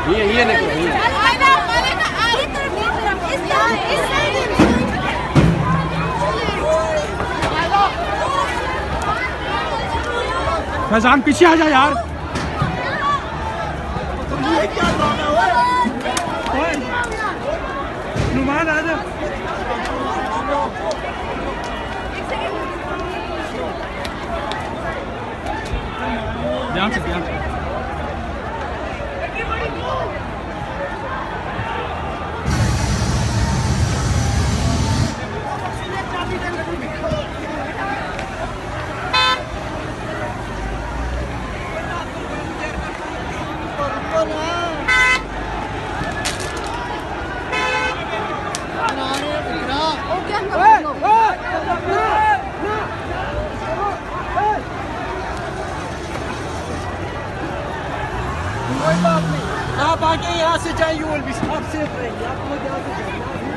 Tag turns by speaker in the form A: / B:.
A: ये निकलो ये।
B: फैजान पीछे आ जा यार। नुमान आ जा। ध्यान से ध्यान से।
C: कोई बात नहीं, आप आगे यहाँ से जाइए और भी आप सेफ रहेंगे। आप लोग यहाँ से जाइए।